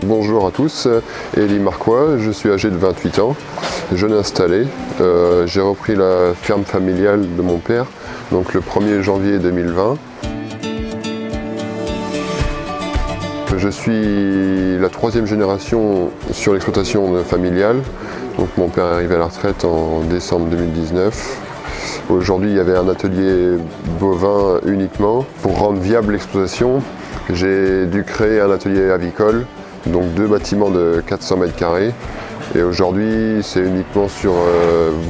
Bonjour à tous, Élie Marquois, je suis âgé de 28 ans, jeune installé. J'ai repris la ferme familiale de mon père, donc le 1er janvier 2020. Je suis la 3e génération sur l'exploitation familiale. Donc mon père est arrivé à la retraite en décembre 2019. Aujourd'hui, il y avait un atelier bovin uniquement. Pour rendre viable l'exploitation, j'ai dû créer un atelier avicole, donc 2 bâtiments de 400 mètres carrés. Et aujourd'hui, c'est uniquement sur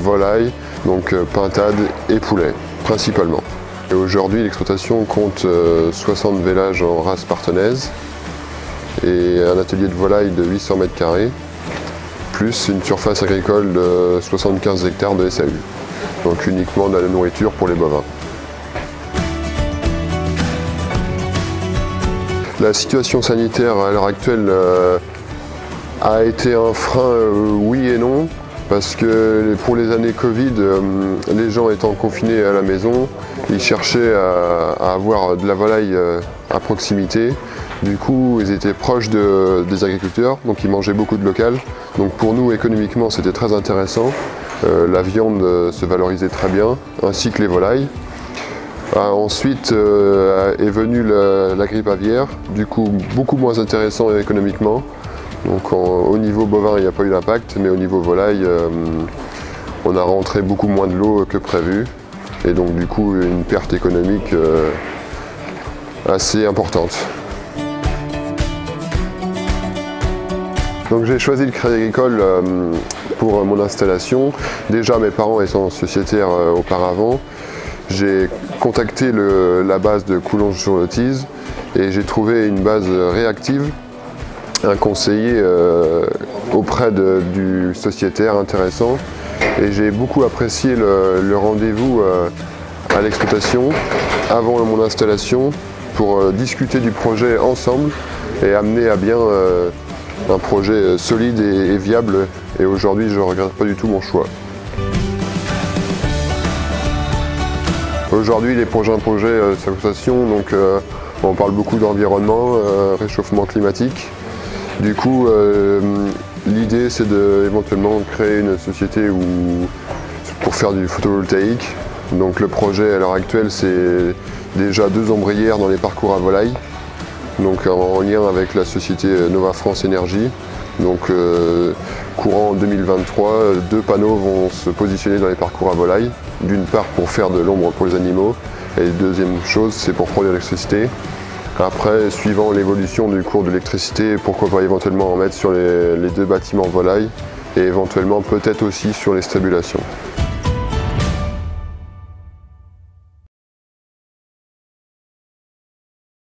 volaille, donc pintade et poulet, principalement. Et aujourd'hui, l'exploitation compte 60 vélages en race partenaise et un atelier de volaille de 800 mètres carrés, plus une surface agricole de 75 hectares de SAU. Donc uniquement de la nourriture pour les bovins. La situation sanitaire à l'heure actuelle a été un frein, oui et non, parce que pour les années Covid, les gens étant confinés à la maison, ils cherchaient à avoir de la volaille à proximité. Du coup, ils étaient proches des agriculteurs, donc ils mangeaient beaucoup de local. Donc pour nous, économiquement, c'était très intéressant. La viande se valorisait très bien, ainsi que les volailles. Ensuite est venue la grippe aviaire, du coup beaucoup moins intéressant économiquement. Donc au niveau bovin, il n'y a pas eu d'impact, mais au niveau volaille, on a rentré beaucoup moins de lot que prévu. Et donc du coup, une perte économique assez importante. Donc j'ai choisi le Crédit Agricole pour mon installation. Déjà mes parents étant sociétaires auparavant, j'ai contacté la base de Coulonges-sur-le-Tise et j'ai trouvé une base réactive, un conseiller auprès du sociétaire intéressant. Et j'ai beaucoup apprécié le rendez-vous à l'exploitation avant mon installation pour discuter du projet ensemble et amener à bien un projet solide et viable, et aujourd'hui je ne regrette pas du tout mon choix. Aujourd'hui les projets de cette exploitation, donc on parle beaucoup d'environnement, réchauffement climatique. Du coup l'idée c'est éventuellement créer une société pour faire du photovoltaïque. Donc le projet à l'heure actuelle c'est déjà 2 ombrières dans les parcours à volaille. Donc en lien avec la société Nova France Énergie. Donc courant 2023, 2 panneaux vont se positionner dans les parcours à volaille. D'une part pour faire de l'ombre pour les animaux, et deuxième chose c'est pour produire l'électricité. Après, suivant l'évolution du cours de l'électricité, pourquoi pas éventuellement en mettre sur les 2 bâtiments volaille et éventuellement peut-être aussi sur les stabulations.